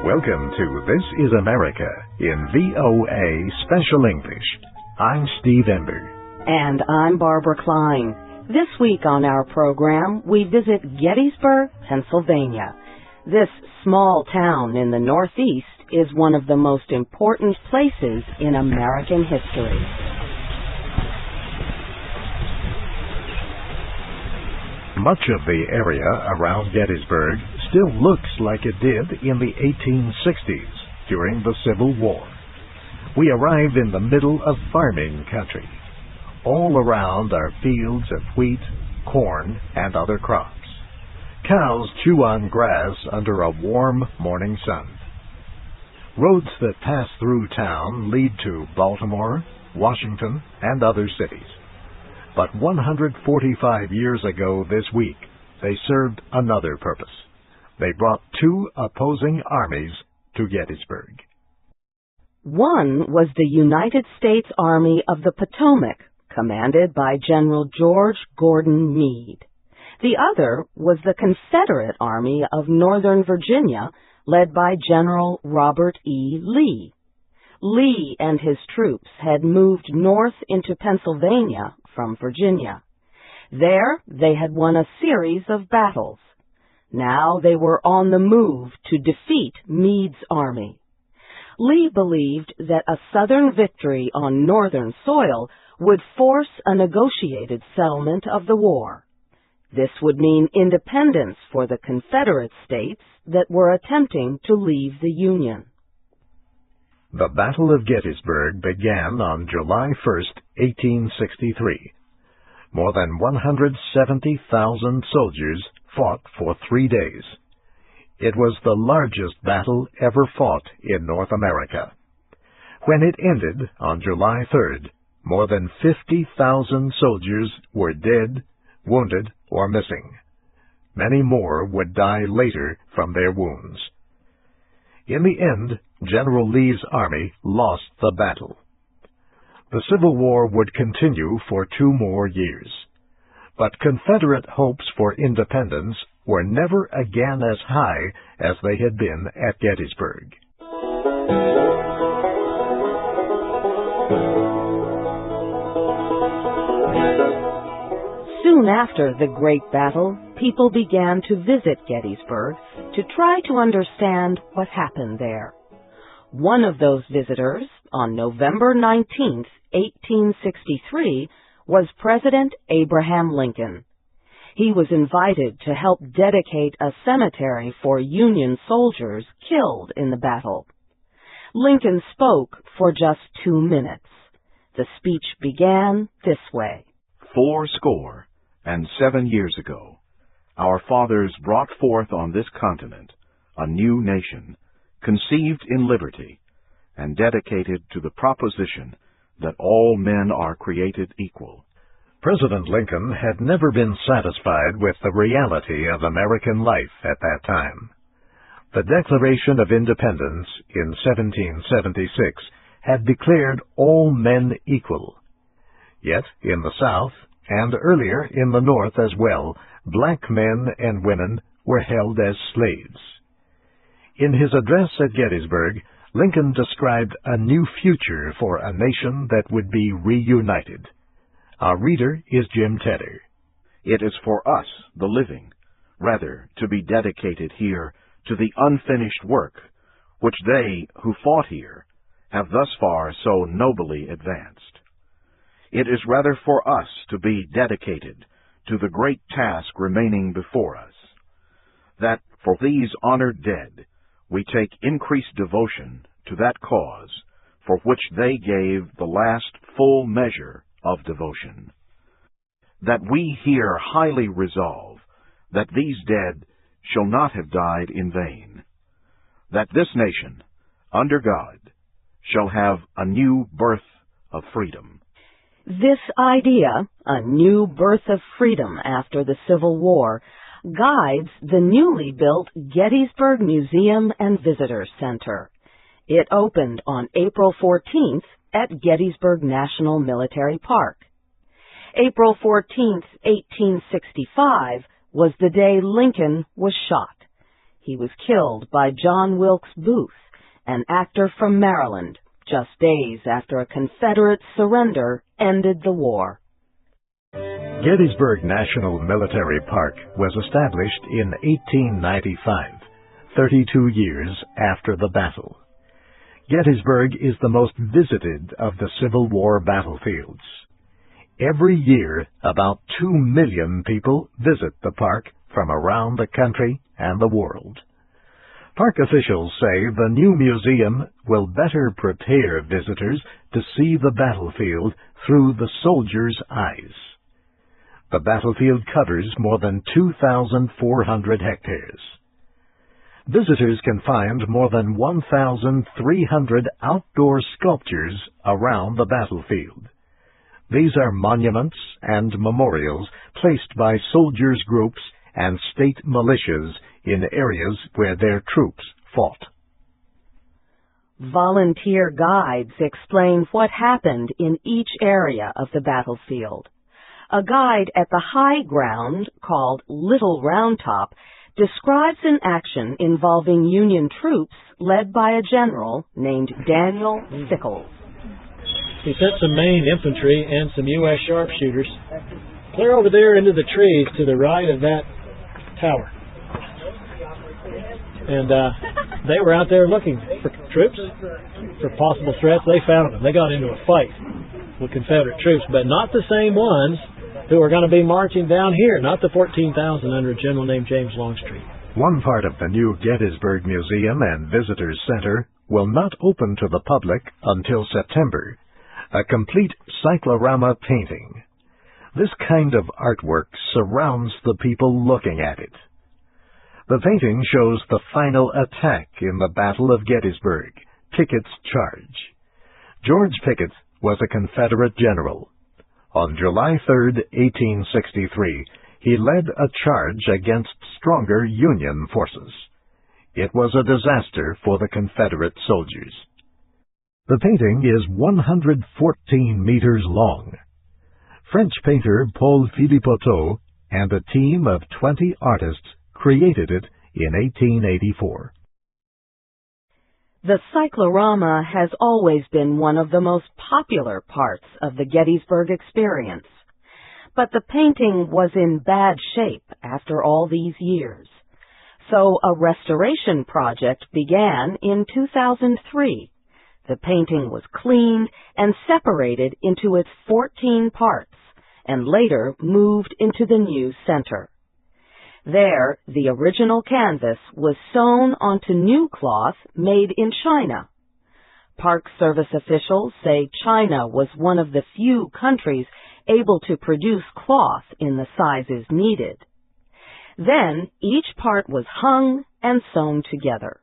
Welcome to This is America in VOA Special English. I'm Steve Ember. And I'm Barbara Klein. This week on our program, we visit Gettysburg, Pennsylvania. This small town in the Northeast is one of the most important places in American history. Much of the area around Gettysburg still looks like it did in the 1860s during the Civil War. We arrive in the middle of farming country. All around are fields of wheat, corn, and other crops. Cows chew on grass under a warm morning sun. Roads that pass through town lead to Baltimore, Washington, and other cities. But 145 years ago this week, they served another purpose. They brought two opposing armies to Gettysburg. One was the United States Army of the Potomac, commanded by General George Gordon Meade. The other was the Confederate Army of Northern Virginia, led by General Robert E. Lee. Lee and his troops had moved north into Pennsylvania from Virginia. There, they had won a series of battles. Now they were on the move to defeat Meade's army. Lee believed that a Southern victory on Northern soil would force a negotiated settlement of the war. This would mean independence for the Confederate states that were attempting to leave the Union. The Battle of Gettysburg began on July 1st, 1863. More than 170,000 soldiers fought for 3 days. It was the largest battle ever fought in North America. When it ended on July 3rd, more than 50,000 soldiers were dead, wounded, or missing. Many more would die later from their wounds. In the end, General Lee's army lost the battle. The Civil War would continue for 2 more years. But Confederate hopes for independence were never again as high as they had been at Gettysburg. Soon after the great battle, people began to visit Gettysburg to try to understand what happened there. One of those visitors, on November 19, 1863, was President Abraham Lincoln. He was invited to help dedicate a cemetery for Union soldiers killed in the battle. Lincoln spoke for just 2 minutes. The speech began this way. 87 years ago, our fathers brought forth on this continent a new nation, conceived in liberty, and dedicated to the proposition that all men are created equal. President Lincoln had never been satisfied with the reality of American life at that time. The Declaration of Independence in 1776 had declared all men equal. Yet in the South, and earlier in the North as well, black men and women were held as slaves. In his address at Gettysburg, Lincoln described a new future for a nation that would be reunited. Our reader is Jim Tedder. It is for us, the living, rather to be dedicated here to the unfinished work, which they who fought here have thus far so nobly advanced. It is rather for us to be dedicated to the great task remaining before us, that for these honored dead we take increased devotion to that cause for which they gave the last full measure of devotion, that we here highly resolve that these dead shall not have died in vain, that this nation, under God, shall have a new birth of freedom. This idea, a new birth of freedom after the Civil War, guides the newly built Gettysburg Museum and Visitor Center. It opened on April 14th at Gettysburg National Military Park. April 14th, 1865, was the day Lincoln was shot. he was killed by John Wilkes Booth, an actor from Maryland, just days after a Confederate surrender ended the war. Gettysburg National Military Park was established in 1895, 32 years after the battle. Gettysburg is the most visited of the Civil War battlefields. Every year, about 2 million people visit the park from around the country and the world. Park officials say the new museum will better prepare visitors to see the battlefield through the soldiers' eyes. The battlefield covers more than 2,400 hectares. Visitors can find more than 1,300 outdoor sculptures around the battlefield. These are monuments and memorials placed by soldiers' groups and state militias in areas where their troops fought. Volunteer guides explain what happened in each area of the battlefield. A guide at the high ground, called Little Round Top, describes an action involving Union troops led by a general named Daniel Sickles. He sent some Maine infantry and some U.S. sharpshooters clear over there into the trees to the right of that tower. And they were out there looking for troops, for possible threats. They found them. They got into a fight with Confederate troops, but not the same ones who are going to be marching down here, not the 14,000 under a general named James Longstreet. One part of the new Gettysburg Museum and Visitors Center will not open to the public until September. A complete cyclorama painting. This kind of artwork surrounds the people looking at it. The painting shows the final attack in the Battle of Gettysburg, Pickett's charge. George Pickett was a Confederate general. On July 3, 1863, he led a charge against stronger Union forces. It was a disaster for the Confederate soldiers. The painting is 114 meters long. French painter Paul Philippoteau and a team of 20 artists created it in 1884. The cyclorama has always been one of the most popular parts of the Gettysburg experience. But the painting was in bad shape after all these years. So a restoration project began in 2003. The painting was cleaned and separated into its 14 parts, and later moved into the new center. There, the original canvas was sewn onto new cloth made in China. Park Service officials say China was one of the few countries able to produce cloth in the sizes needed. Then each part was hung and sewn together.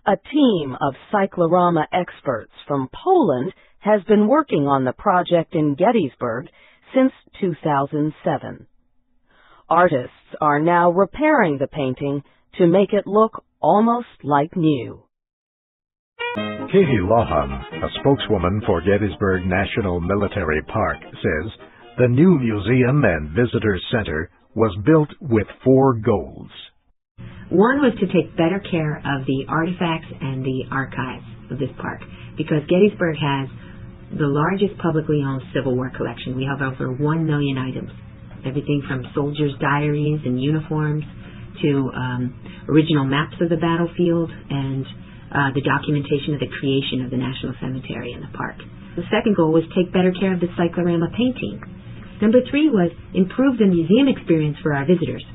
A team of cyclorama experts from Poland has been working on the project in Gettysburg since 2007. Artists are now repairing the painting to make it look almost like new. Katie Lohan, a spokeswoman for Gettysburg National Military Park, says the new museum and visitor center was built with 4 goals. One was to take better care of the artifacts and the archives of this park, because Gettysburg has the largest publicly owned Civil War collection. We have over 1 million items, everything from soldiers' diaries and uniforms to original maps of the battlefield and the documentation of the creation of the National Cemetery in the park. The second goal was take better care of the cyclorama painting. Number 3 was improve the museum experience for our visitors.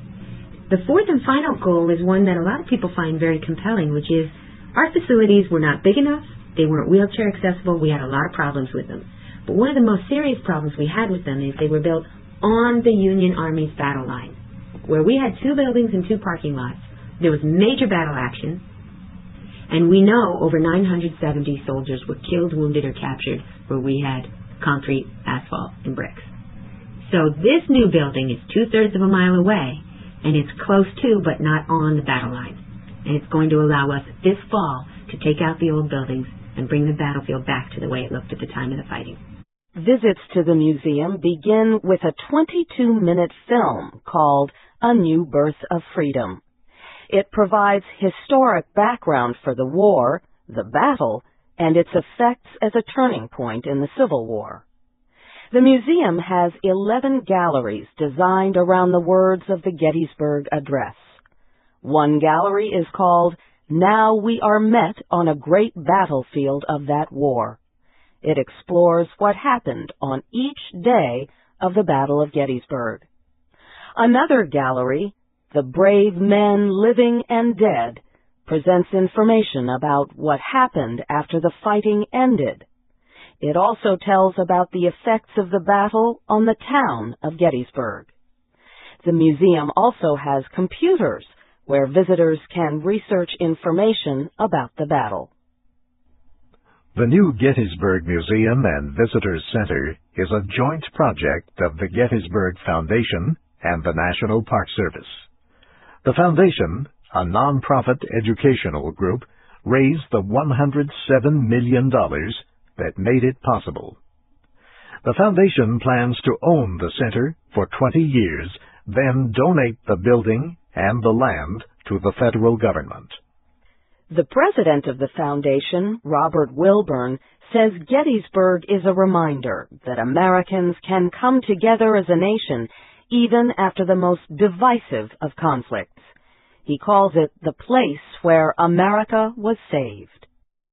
The fourth and final goal is one that a lot of people find very compelling, which is our facilities were not big enough, they weren't wheelchair accessible, we had a lot of problems with them. But one of the most serious problems we had with them is they were built on the Union Army's battle line, where we had 2 buildings and 2 parking lots. There was major battle action, and we know over 970 soldiers were killed, wounded, or captured where we had concrete, asphalt, and bricks. So this new building is 2/3 of a mile away, and it's close to but not on the battle line. And it's going to allow us this fall to take out the old buildings and bring the battlefield back to the way it looked at the time of the fighting. Visits to the museum begin with a 22-minute film called A New Birth of Freedom. It provides historic background for the war, the battle, and its effects as a turning point in the Civil War. The museum has 11 galleries designed around the words of the Gettysburg Address. One gallery is called "Now We Are Met on a Great Battlefield of That War." It explores what happened on each day of the Battle of Gettysburg. Another gallery, "The Brave Men Living and Dead," presents information about what happened after the fighting ended. It also tells about the effects of the battle on the town of Gettysburg. The museum also has computers where visitors can research information about the battle. The new Gettysburg Museum and Visitors Center is a joint project of the Gettysburg Foundation and the National Park Service. The Foundation, a nonprofit educational group, raised the $107 million that made it possible. The Foundation plans to own the center for 20 years, then donate the building and the land to the federal government. The president of the Foundation, Robert Wilburn, says Gettysburg is a reminder that Americans can come together as a nation even after the most divisive of conflicts. He calls it the place where America was saved.